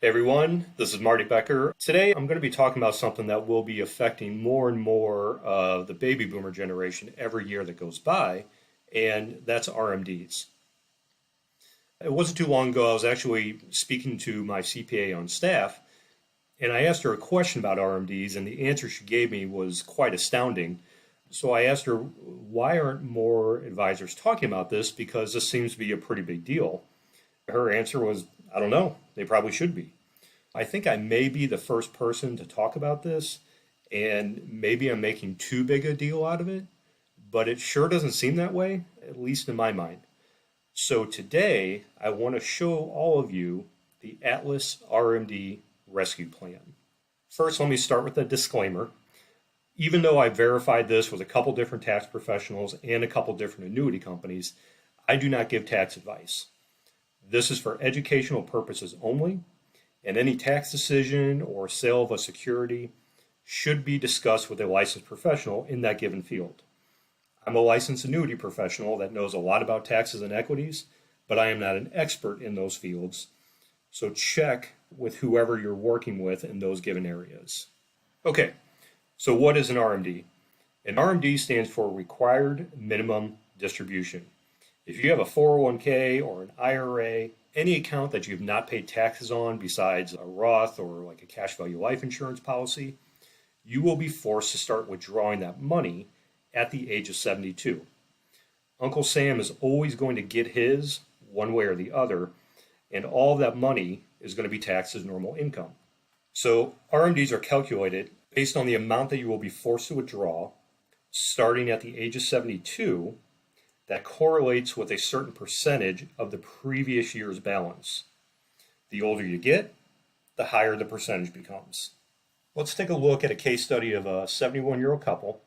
Hey everyone, this is Marty Becker. Today I'm going to be talking about something that will be affecting more and more of the baby boomer generation every year that goes by, and that's RMDs. It wasn't too long ago, I was actually speaking to my CPA on staff, and I asked her a question about RMDs, and the answer she gave me was quite astounding. So I asked her, why aren't more advisors talking about this? Because this seems to be a pretty big deal. Her answer was, I don't know, they probably should be. I think I may be the first person to talk about this, and maybe I'm making too big a deal out of it, but it sure doesn't seem that way, at least in my mind. So today, I want to show all of you the Atlas RMD Rescue Plan. First, let me start with a disclaimer. Even though I verified this with a couple different tax professionals and a couple different annuity companies, I do not give tax advice. This is for educational purposes only, and any tax decision or sale of a security should be discussed with a licensed professional in that given field. I'm a licensed annuity professional that knows a lot about taxes and equities, but I am not an expert in those fields, so check with whoever you're working with in those given areas. Okay, so what is an RMD? An RMD stands for Required Minimum Distribution. If you have a 401k or an IRA, any account that you have not paid taxes on besides a Roth or like a cash value life insurance policy, you will be forced to start withdrawing that money at the age of 72. Uncle Sam is always going to get his one way or the other, and all of that money is going to be taxed as normal income. So RMDs are calculated based on the amount that you will be forced to withdraw starting at the age of 72 that correlates with a certain percentage of the previous year's balance. The older you get, the higher the percentage becomes. Let's take a look at a case study of a 71-year-old couple.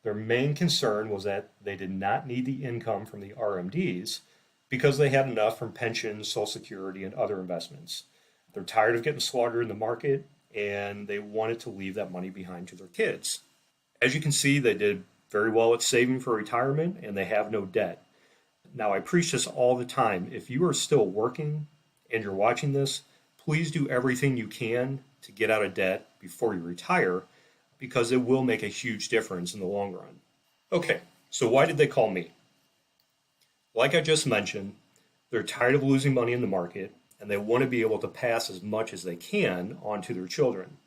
Their main concern was that they did not need the income from the RMDs because they had enough from pensions, Social Security, and other investments. They're tired of getting slaughtered in the market, and they wanted to leave that money behind to their kids. As you can see, they did very well at saving for retirement, and they have no debt. Now, I preach this all the time. If you are still working and you're watching this, please do everything you can to get out of debt before you retire, because it will make a huge difference in the long run. Okay, so why did they call me? Like I just mentioned, they're tired of losing money in the market, and they want to be able to pass as much as they can on to their children.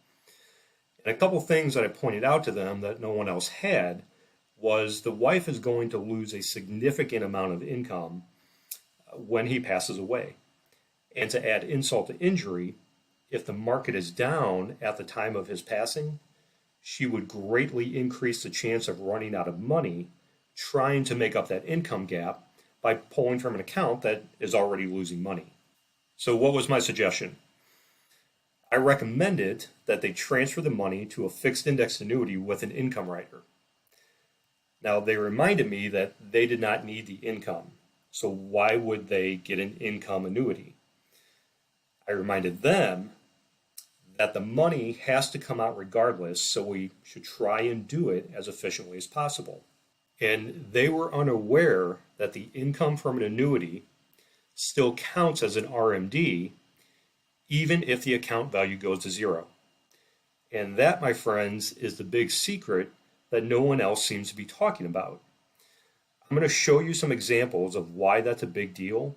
And a couple things that I pointed out to them that no one else had was the wife is going to lose a significant amount of income when he passes away. And to add insult to injury, if the market is down at the time of his passing, she would greatly increase the chance of running out of money trying to make up that income gap by pulling from an account that is already losing money. So what was my suggestion? I recommended that they transfer the money to a fixed index annuity with an income rider. Now, they reminded me that they did not need the income, so why would they get an income annuity? I reminded them that the money has to come out regardless, so we should try and do it as efficiently as possible. And they were unaware that the income from an annuity still counts as an RMD, even if the account value goes to zero. And that, my friends, is the big secret that no one else seems to be talking about. I'm going to show you some examples of why that's a big deal,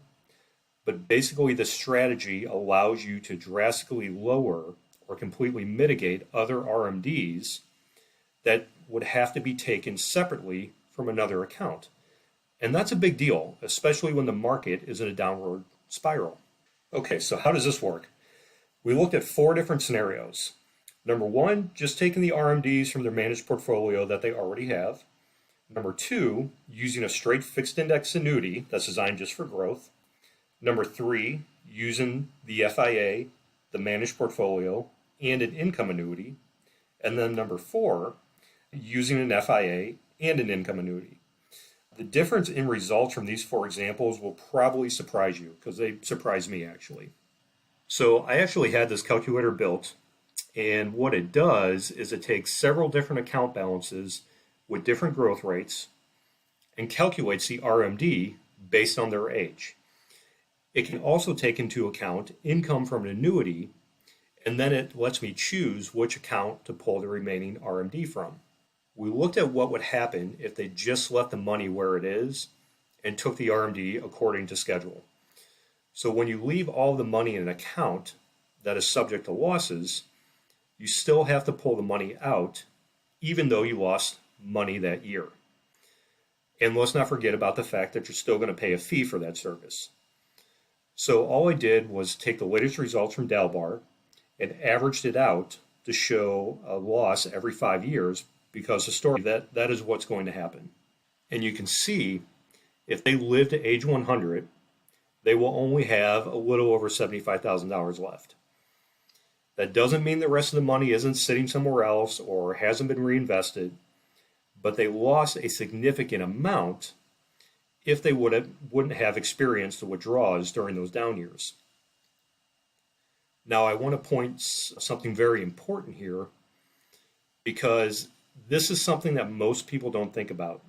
but basically the strategy allows you to drastically lower or completely mitigate other RMDs that would have to be taken separately from another account. And that's a big deal, especially when the market is in a downward spiral. Okay, so how does this work? We looked at 4 different scenarios. Number 1, just taking the RMDs from their managed portfolio that they already have. Number 2, using a straight fixed index annuity that's designed just for growth. Number 3, using the FIA, the managed portfolio, and an income annuity. And then number 4, using an FIA and an income annuity. The difference in results from these 4 examples will probably surprise you, because they surprised me actually. So I actually had this calculator built, and what it does is it takes several different account balances with different growth rates and calculates the RMD based on their age. It can also take into account income from an annuity, and then it lets me choose which account to pull the remaining RMD from. We looked at what would happen if they just left the money where it is and took the RMD according to schedule. So when you leave all the money in an account that is subject to losses, you still have to pull the money out even though you lost money that year. And let's not forget about the fact that you're still going to pay a fee for that service. So all I did was take the latest results from Dalbar and averaged it out to show a loss every 5 years, because historically that is what's going to happen. And you can see if they live to age 100, they will only have a little over $75,000 left. That doesn't mean the rest of the money isn't sitting somewhere else or hasn't been reinvested, but they lost a significant amount if they wouldn't have experienced the withdrawals during those down years. Now, I want to point something very important here, because this is something that most people don't think about.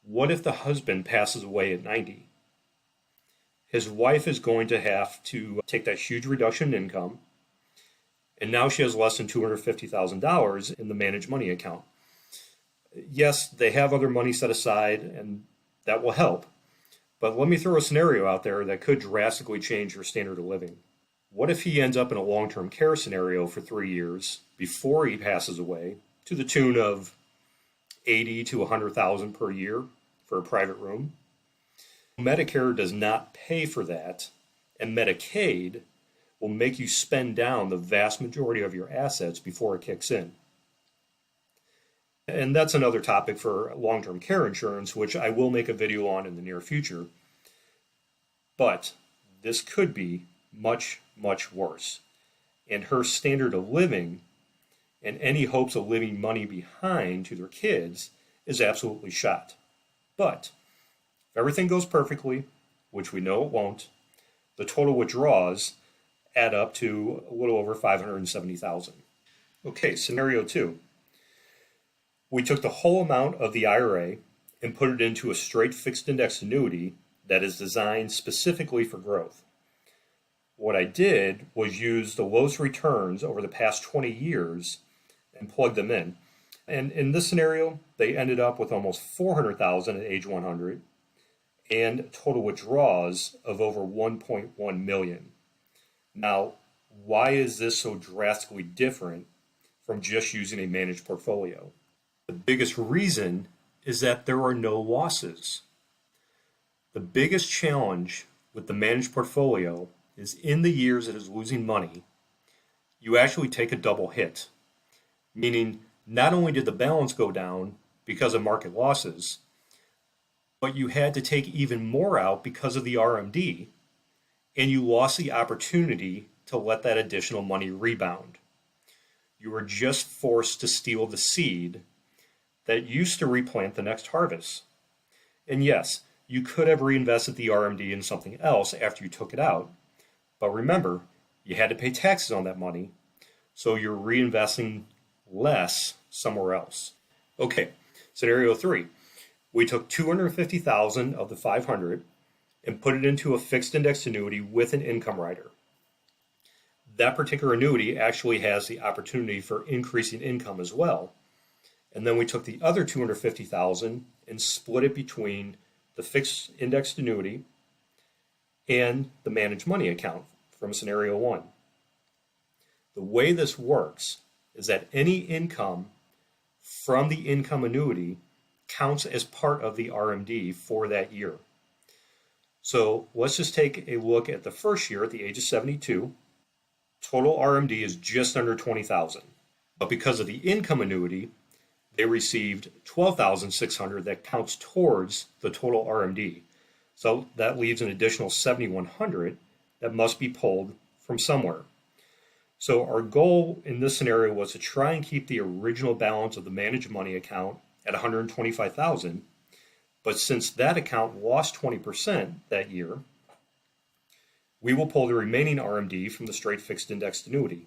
What if the husband passes away at 90? His wife is going to have to take that huge reduction in income, and now she has less than $250,000 in the managed money account. Yes, they have other money set aside, and that will help. But let me throw a scenario out there that could drastically change your standard of living. What if he ends up in a long-term care scenario for 3 years before he passes away, to the tune of $80,000 to $100,000 per year for a private room? Medicare does not pay for that, and Medicaid will make you spend down the vast majority of your assets before it kicks in. And that's another topic for long-term care insurance, which I will make a video on in the near future. But this could be much, much worse. And her standard of living and any hopes of leaving money behind to their kids is absolutely shot. But if everything goes perfectly, which we know it won't, the total withdrawals add up to a little over $570,000. Okay, scenario 2. We took the whole amount of the IRA and put it into a straight fixed index annuity that is designed specifically for growth. What I did was use the lowest returns over the past 20 years and plug them in. And in this scenario, they ended up with almost $400,000 at age 100 and total withdrawals of over $1.1 million. Now, why is this so drastically different from just using a managed portfolio? The biggest reason is that there are no losses. The biggest challenge with the managed portfolio is in the years it is losing money, you actually take a double hit, meaning not only did the balance go down because of market losses, but you had to take even more out because of the RMD, and you lost the opportunity to let that additional money rebound. You were just forced to steal the seed that used to replant the next harvest. And yes, you could have reinvested the RMD in something else after you took it out, but remember, you had to pay taxes on that money, so you're reinvesting less somewhere else. Okay, scenario 3. We took $250,000 of the $500 and put it into a fixed index annuity with an income rider. That particular annuity actually has the opportunity for increasing income as well. And then we took the other $250,000 and split it between the fixed indexed annuity and the managed money account from scenario 1. The way this works is that any income from the income annuity counts as part of the RMD for that year. So let's just take a look at the first year at the age of 72. Total RMD is just under $20,000. But because of the income annuity, they received $12,600 that counts towards the total RMD. So that leaves an additional $7,100 that must be pulled from somewhere. So our goal in this scenario was to try and keep the original balance of the managed money account at $125,000. But since that account lost 20% that year, we will pull the remaining RMD from the straight fixed indexed annuity.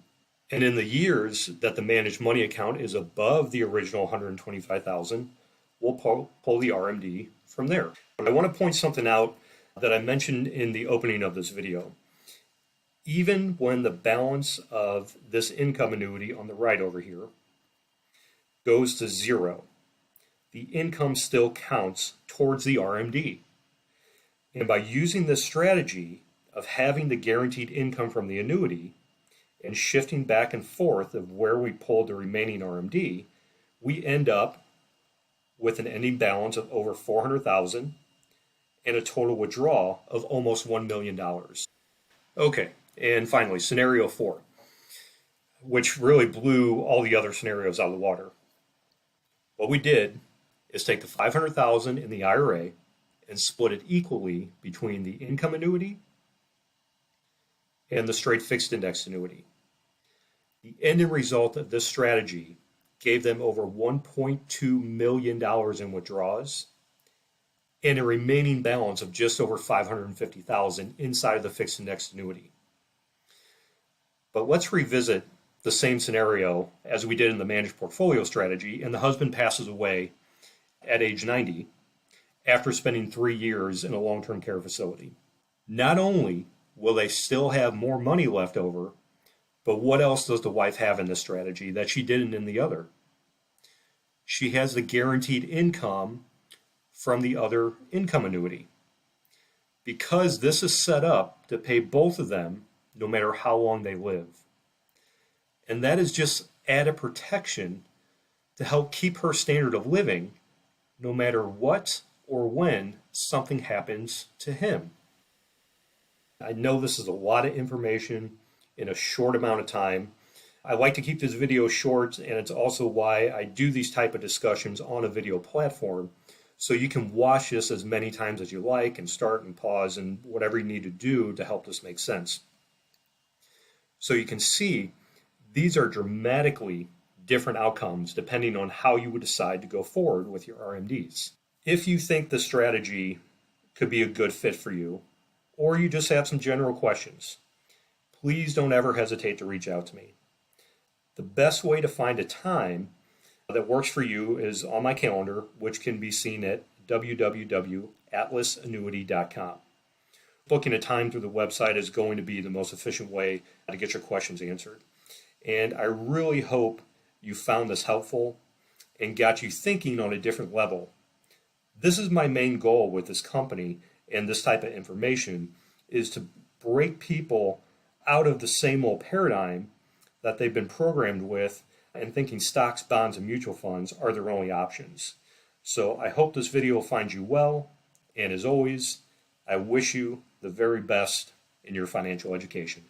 And in the years that the managed money account is above the original $125,000, we'll pull the RMD from there. But I want to point something out that I mentioned in the opening of this video. Even when the balance of this income annuity on the right over here goes to zero, the income still counts towards the RMD. And by using this strategy of having the guaranteed income from the annuity and shifting back and forth of where we pulled the remaining RMD, we end up with an ending balance of over $400,000 and a total withdrawal of almost $1 million. Okay, and finally, scenario 4, which really blew all the other scenarios out of the water. What we did is take the $500,000 in the IRA and split it equally between the income annuity and the straight fixed index annuity. The ending result of this strategy gave them over $1.2 million in withdrawals and a remaining balance of just over $550,000 inside of the fixed index annuity. But let's revisit the same scenario as we did in the managed portfolio strategy, and the husband passes away at age 90 after spending 3 years in a long-term care facility. Not only will they still have more money left over, but what else does the wife have in this strategy that she didn't in the other? She has the guaranteed income from the other income annuity. Because this is set up to pay both of them no matter how long they live. And that is just added protection to help keep her standard of living no matter what or when something happens to him. I know this is a lot of information in a short amount of time. I like to keep this video short, and it's also why I do these type of discussions on a video platform, so you can watch this as many times as you like and start and pause and whatever you need to do to help this make sense. So you can see these are dramatically different outcomes depending on how you would decide to go forward with your RMDs. If you think the strategy could be a good fit for you, or you just have some general questions, please don't ever hesitate to reach out to me. The best way to find a time that works for you is on my calendar, which can be seen at www.atlasannuity.com. Booking a time through the website is going to be the most efficient way to get your questions answered. And I really hope you found this helpful and got you thinking on a different level. This is my main goal with this company and this type of information, is to break people out of the same old paradigm that they've been programmed with and thinking stocks, bonds, and mutual funds are their only options. So I hope this video finds you well, and as always, I wish you the very best in your financial education.